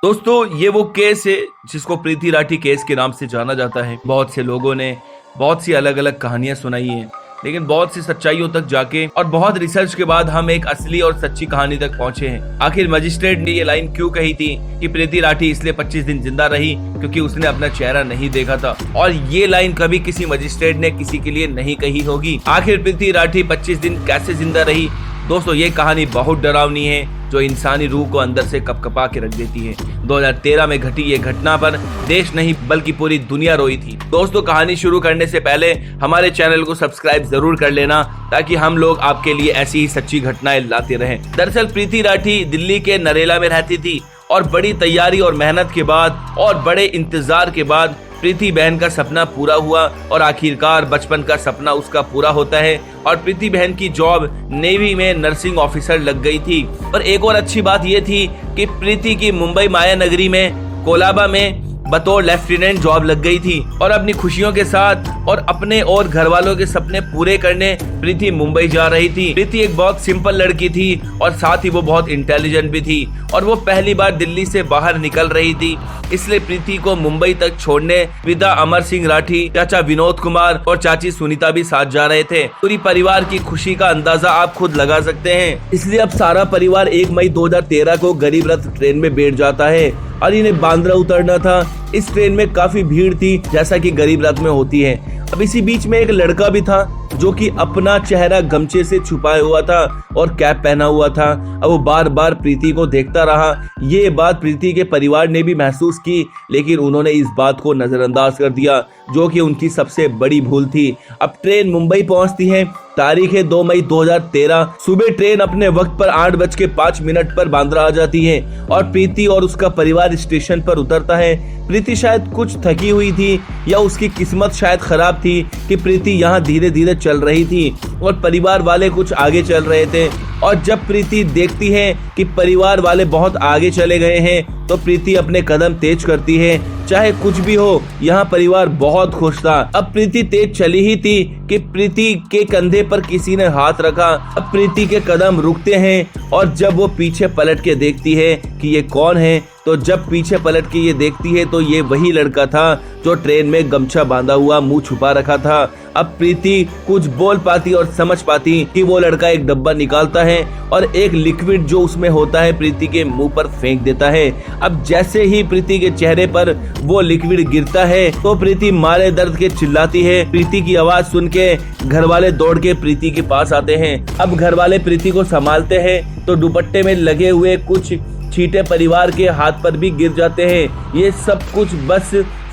दोस्तों ये वो केस है जिसको प्रीति राठी केस के नाम से जाना जाता है। बहुत से लोगों ने बहुत सी अलग अलग कहानियां सुनाई हैं, लेकिन बहुत सी सच्चाइयों तक जाके और बहुत रिसर्च के बाद हम एक असली और सच्ची कहानी तक पहुंचे हैं। आखिर मजिस्ट्रेट ने ये लाइन क्यों कही थी कि प्रीति राठी इसलिए 25 दिन जिंदा रही क्योंकि उसने अपना चेहरा नहीं देखा था, और ये लाइन कभी किसी मजिस्ट्रेट ने किसी के लिए नहीं कही होगी। आखिर प्रीति राठी 25 दिन कैसे जिंदा रही? दोस्तों ये कहानी बहुत डरावनी है जो इंसानी रूह को अंदर से कपकपा के रख देती है। 2013 में घटी ये घटना पर देश नहीं बल्कि पूरी दुनिया रोई थी। दोस्तों कहानी शुरू करने से पहले हमारे चैनल को सब्सक्राइब जरूर कर लेना ताकि हम लोग आपके लिए ऐसी ही सच्ची घटनाएं लाते रहें। दरअसल प्रीति राठी दिल्ली के नरेला में रहती थी और बड़ी तैयारी और मेहनत के बाद और बड़े इंतजार के बाद प्रीति बहन का सपना पूरा हुआ और आखिरकार बचपन का सपना उसका पूरा होता है और प्रीति बहन की जॉब नेवी में नर्सिंग ऑफिसर लग गई थी। पर एक और अच्छी बात यह थी कि प्रीति की मुंबई माया नगरी में कोलाबा में बतौर लेफ्टिनेंट जॉब लग गई थी और अपनी खुशियों के साथ और अपने और घर वालों के सपने पूरे करने प्रीति मुंबई जा रही थी। प्रीति एक बहुत सिंपल लड़की थी और साथ ही वो बहुत इंटेलिजेंट भी थी और वो पहली बार दिल्ली से बाहर निकल रही थी, इसलिए प्रीति को मुंबई तक छोड़ने पिता अमर सिंह राठी, चाचा विनोद कुमार और चाची सुनीता भी साथ जा रहे थे। पूरी परिवार की खुशी का अंदाजा आप खुद लगा सकते हैं। इसलिए अब सारा परिवार 1 मई 2013 को गरीब रथ ट्रेन में बैठ जाता है और इन्हें बांद्रा उतरना था। इस ट्रेन में काफी भीड़ थी जैसा कि गरीब रथ में होती है। अब इसी बीच में एक लड़का भी था जो कि अपना चेहरा गमछे से छुपाए हुआ था और कैप पहना हुआ था। अब वो बार बार प्रीति को देखता रहा। ये बात प्रीति के परिवार ने भी महसूस की, लेकिन उन्होंने इस बात को नजरअंदाज कर दिया जो कि उनकी सबसे बड़ी भूल थी। अब ट्रेन मुंबई पहुंचती है। तारीख है 2 मई 2013। सुबह ट्रेन अपने वक्त पर 8:05 पर बांद्रा आ जाती है और प्रीति और उसका परिवार स्टेशन पर उतरता है। प्रीति शायद कुछ थकी हुई थी या उसकी किस्मत शायद खराब थी कि प्रीति यहाँ धीरे धीरे चल रही थी और परिवार वाले कुछ आगे चल रहे थे। और जब प्रीति देखती है कि परिवार वाले बहुत आगे चले गए हैं तो प्रीति अपने कदम तेज करती है। चाहे कुछ भी हो, यहाँ परिवार बहुत खुश था। अब प्रीति तेज चली ही थी कि प्रीति के कंधे पर किसी ने हाथ रखा। अब प्रीति के कदम रुकते हैं और जब वो पीछे पलट के देखती है कि ये कौन है, तो जब पीछे पलट के ये देखती है तो ये वही लड़का था जो ट्रेन में गमछा बांधा हुआ मुंह छुपा रखा था। अब प्रीति कुछ बोल पाती और समझ पाती कि वो लड़का एक डब्बा निकालता है और एक लिक्विड जो उसमें होता है प्रीति के मुंह पर फेंक देता है। अब जैसे ही प्रीति के चेहरे पर वो लिक्विड गिरता है तो प्रीति मारे दर्द के चिल्लाती है। प्रीति की आवाज सुन के घर वाले दौड़ के प्रीति के पास आते हैं। अब घर वाले प्रीति को संभालते हैं तो दुपट्टे में लगे हुए कुछ छींटे परिवार के हाथ पर भी गिर जाते हैं। ये सब कुछ बस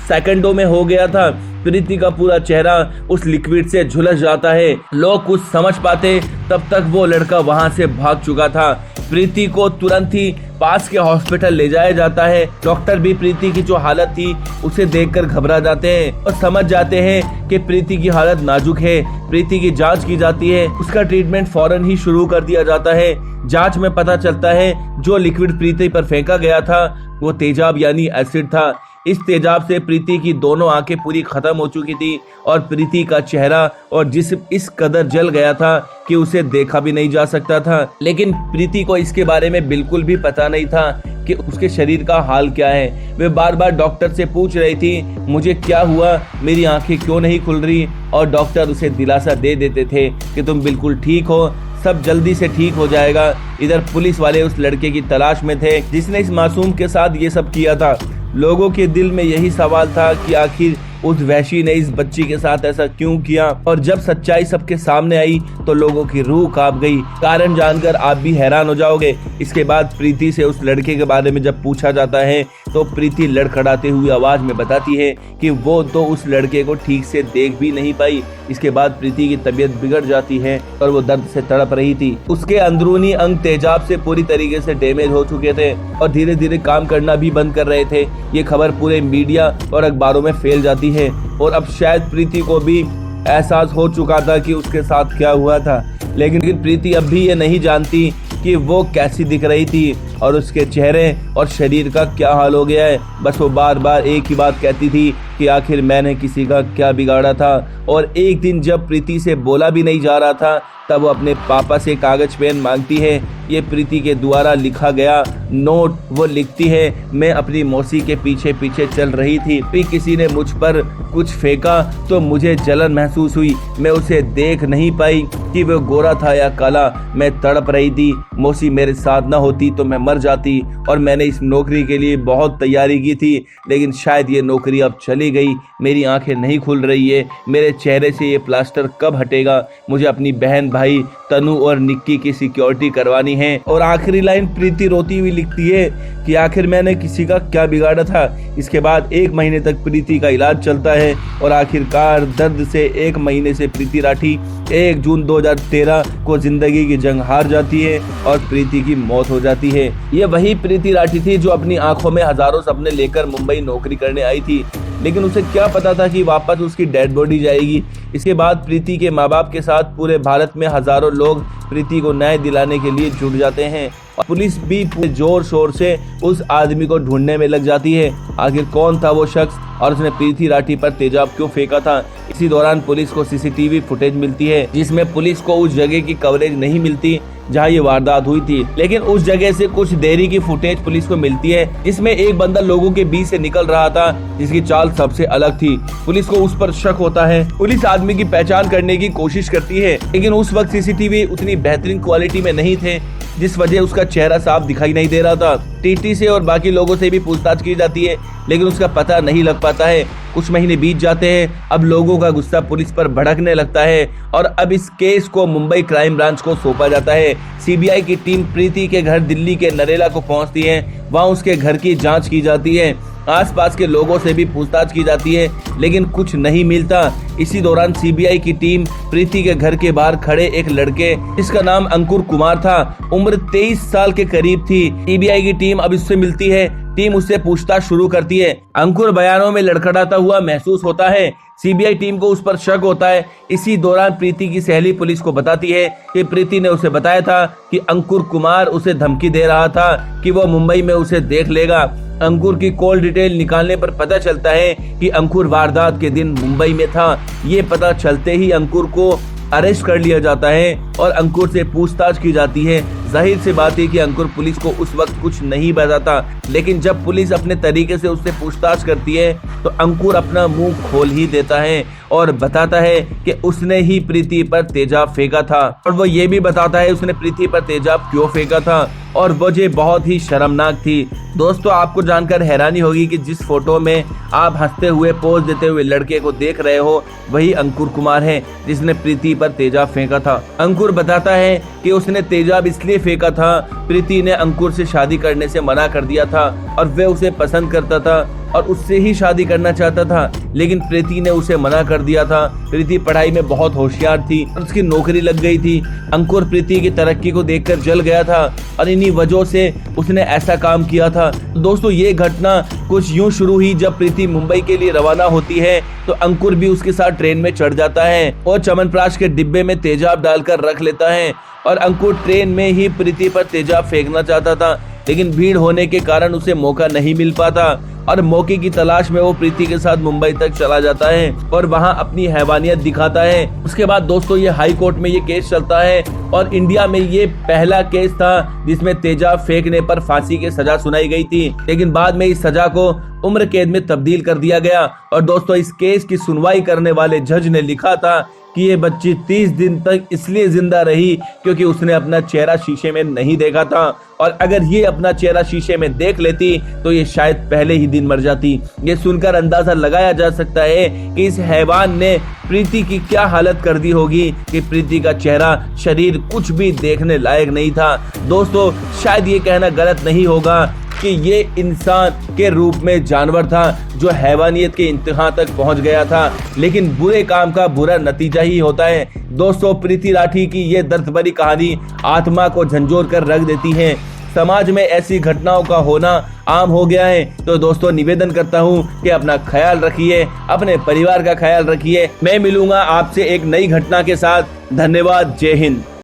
सेकंडों में हो गया था। प्रीति का पूरा चेहरा उस लिक्विड से झुलस जाता है। लोग कुछ समझ पाते तब तक वो लड़का वहां से भाग चुका था। प्रीति को तुरंत ही पास के हॉस्पिटल ले जाया जाता है। डॉक्टर भी प्रीति की जो हालत थी उसे देखकर घबरा जाते हैं और समझ जाते हैं कि प्रीति की हालत नाजुक है। प्रीति की जांच की जाती है, उसका ट्रीटमेंट फौरन ही शुरू कर दिया जाता है। जांच में पता चलता है जो लिक्विड प्रीति पर फेंका गया था वो तेजाब यानी एसिड था। इस तेजाब से प्रीति की दोनों आंखें पूरी खत्म हो चुकी थी और प्रीति का चेहरा और जिस्म इस कदर जल गया था कि उसे देखा भी नहीं जा सकता था। लेकिन प्रीति को इसके बारे में बिल्कुल भी पता नहीं था कि उसके शरीर का हाल क्या है। वे बार बार डॉक्टर से पूछ रही थी, मुझे क्या हुआ, मेरी आंखें क्यों नहीं खुल रही, और डॉक्टर उसे दिलासा दे देते थे कि तुम बिल्कुल ठीक हो, सब जल्दी से ठीक हो जाएगा। इधर पुलिस वाले उस लड़के की तलाश में थे जिसने इस मासूम के साथ ये सब किया था। लोगों के दिल में यही सवाल था कि आखिर उस वैशी ने इस बच्ची के साथ ऐसा क्यों किया, और जब सच्चाई सबके सामने आई तो लोगों की रूह कांप गई। कारण जानकर आप भी हैरान हो जाओगे। इसके बाद प्रीति से उस लड़के के बारे में जब पूछा जाता है तो प्रीति लड़खड़ाते हुई आवाज में बताती है कि वो तो उस लड़के को ठीक से देख भी नहीं पाई। इसके बाद प्रीति की तबीयत बिगड़ जाती है और वो दर्द से तड़प रही थी। उसके अंदरूनी अंग तेजाब से पूरी तरीके से डैमेज हो चुके थे और धीरे धीरे काम करना भी बंद कर रहे थे। ये खबर पूरे मीडिया और अखबारों में फैल जाती है और अब शायद प्रीति को भी एहसास हो चुका था कि उसके साथ क्या हुआ था। लेकिन प्रीति अब भी ये नहीं जानती कि वो कैसी दिख रही थी और उसके चेहरे और शरीर का क्या हाल हो गया है। बस वो बार बार एक ही बात कहती थी कि आखिर मैंने किसी का क्या बिगाड़ा था। और एक दिन जब प्रीति से बोला भी नहीं जा रहा था तब वो अपने पापा से कागज पेन मांगती है। ये प्रीति के द्वारा लिखा गया नोट वो लिखती है, मैं अपनी मौसी के पीछे पीछे चल रही थी, फिर किसी ने मुझ पर कुछ फेंका तो मुझे जलन महसूस हुई। मैं उसे देख नहीं पाई कि वो गोरा था या काला। मैं तड़प रही थी। मौसी मेरे साथ न होती तो मैं मर जाती। और मैंने इस नौकरी के लिए बहुत तैयारी की थी, लेकिन शायद ये नौकरी अब चली गई। मेरी आंखें नहीं खुल रही है। मेरे चेहरे से ये प्लास्टर कब हटेगा? मुझे अपनी बहन, भाई तनु और निक्की की सिक्योरिटी करवानी है। और आखिरी लाइन प्रीति रोती हुई लिखती है कि आखिर मैंने किसी का क्या बिगाड़ा था। इसके बाद 1 महीने तक प्रीति का इलाज चलता है और आखिरकार दर्द से 1 महीने से प्रीति राठी 1 जून 2013 को जिंदगी की जंग हार जाती है और प्रीति की मौत हो जाती है। ये वही प्रीति राठी थी जो अपनी आंखों में हजारों सपने लेकर मुंबई नौकरी करने आई थी, लेकिन उसे क्या पता था कि वापस उसकी डेड बॉडी जाएगी। इसके बाद प्रीति के माँ बाप के साथ पूरे भारत में हजारों लोग प्रीति को न्याय दिलाने के लिए जुट जाते हैं और पुलिस भी पूरे जोर शोर से उस आदमी को ढूंढने में लग जाती है। आखिर कौन था वो शख्स और उसने प्रीति राठी पर तेजाब क्यों फेंका था? इसी दौरान पुलिस को सीसीटीवी फुटेज मिलती है, जिसमें पुलिस को उस जगह की कवरेज नहीं मिलती जहां ये वारदात हुई थी, लेकिन उस जगह से कुछ देरी की फुटेज पुलिस को मिलती है, जिसमें एक बंदा लोगों के बीच से निकल रहा था, जिसकी चाल सबसे अलग थी। पुलिस को उस पर शक होता है। पुलिस आदमी की पहचान करने की कोशिश करती है, लेकिन उस वक्त सीसीटीवी उतनी बेहतरीन क्वालिटी में नहीं थे, जिस वजह उसका चेहरा साफ दिखाई नहीं दे रहा था। टीटी से और बाकी लोगों से भी पूछताछ की जाती है, लेकिन उसका पता नहीं लग पाता है। कुछ महीने बीत जाते हैं। अब लोगों का गुस्सा पुलिस पर भड़कने लगता है और अब इस केस को मुंबई क्राइम ब्रांच को सौंपा जाता है। सीबीआई की टीम प्रीति के घर दिल्ली के नरेला को पहुंचती है। वहां उसके घर की जांच की जाती है। आसपास के लोगों से भी पूछताछ की जाती है, लेकिन कुछ नहीं मिलता। इसी दौरान सीबीआई की टीम प्रीति के घर के बाहर खड़े एक लड़के, जिसका नाम अंकुर कुमार था, उम्र 23 साल के करीब थी। सीबीआई की टीम अब इससे मिलती है। टीम उससे पूछताछ शुरू करती है। अंकुर बयानों में लड़खड़ाता हुआ महसूस होता है। सीबीआई टीम को उस पर शक होता है। इसी दौरान प्रीति की सहेली पुलिस को बताती है कि प्रीति ने उसे बताया था कि अंकुर कुमार उसे धमकी दे रहा था कि वो मुंबई में उसे देख लेगा। अंकुर की कॉल डिटेल निकालने पर पता चलता है कि अंकुर वारदात के दिन मुंबई में था। ये पता चलते ही अंकुर को अरेस्ट कर लिया जाता है और अंकुर से पूछताछ की जाती है। जाहिर सी बात है कि अंकुर पुलिस को उस वक्त कुछ नहीं बताता, लेकिन जब पुलिस अपने तरीके से उससे पूछताछ करती है तो अंकुर अपना मुंह खोल ही देता है और बताता है कि उसने ही प्रीति पर तेजाब फेंका था। और वो ये भी बताता है उसने प्रीति पर तेजाब क्यों फेंका था, और वजह बहुत ही शर्मनाक थी। दोस्तों, आपको जानकर हैरानी होगी कि जिस फोटो में आप हंसते हुए पोज देते हुए लड़के को देख रहे हो, वही अंकुर कुमार है जिसने प्रीति पर तेजाब फेंका था। अंकुर बताता है कि उसने तेजाब इसलिए फेंका था, प्रीति ने अंकुर से शादी करने से मना कर दिया था और वह उसे पसंद करता था और उससे ही शादी करना चाहता था, लेकिन प्रीति ने उसे मना कर दिया था। प्रीति पढ़ाई में बहुत होशियार थी और उसकी नौकरी लग गई थी। अंकुर प्रीति की तरक्की को देखकर जल गया था और इन्हीं वजहों से उसने ऐसा काम किया था। दोस्तों, ये घटना कुछ यूं शुरू हुई। जब प्रीति मुंबई के लिए रवाना होती है तो अंकुर भी उसके साथ ट्रेन में चढ़ जाता है और च्यवनप्राश के डिब्बे में तेजाब डालकर रख लेता है। और अंकुर ट्रेन में ही प्रीति पर तेजाब फेंकना चाहता था, लेकिन भीड़ होने के कारण उसे मौका नहीं मिल पाता और मौके की तलाश में वो प्रीति के साथ मुंबई तक चला जाता है और वहां अपनी हैवानियत दिखाता है। उसके बाद दोस्तों, ये हाई कोर्ट में ये केस चलता है और इंडिया में ये पहला केस था जिसमें तेजाब फेंकने पर फांसी की सजा सुनाई गई थी, लेकिन बाद में इस सजा को उम्र कैद में तब्दील कर दिया गया। और दोस्तों, इस केस की सुनवाई करने वाले जज ने लिखा था कि ये बच्ची 30 दिन तक इसलिए जिंदा रही क्योंकि उसने अपना चेहरा शीशे में नहीं देखा था, और अगर ये अपना चेहरा शीशे में देख लेती तो ये शायद पहले ही दिन मर जाती। ये सुनकर अंदाजा लगाया जा सकता है कि इस हैवान ने प्रीति की क्या हालत कर दी होगी कि प्रीति का चेहरा, शरीर कुछ भी देखने लायक नहीं था। दोस्तों, शायद ये कहना गलत नहीं होगा कि ये इंसान के रूप में जानवर था जो हैवानियत के इंतहा तक पहुंच गया था, लेकिन बुरे काम का बुरा नतीजा ही होता है। दोस्तों, प्रीति राठी की ये दर्द भरी कहानी आत्मा को झंझोर कर रख देती है। समाज में ऐसी घटनाओं का होना आम हो गया है। तो दोस्तों, निवेदन करता हूँ कि अपना ख्याल रखिए, अपने परिवार का ख्याल रखिए। मैं मिलूंगा आपसे एक नई घटना के साथ। धन्यवाद। जय हिंद।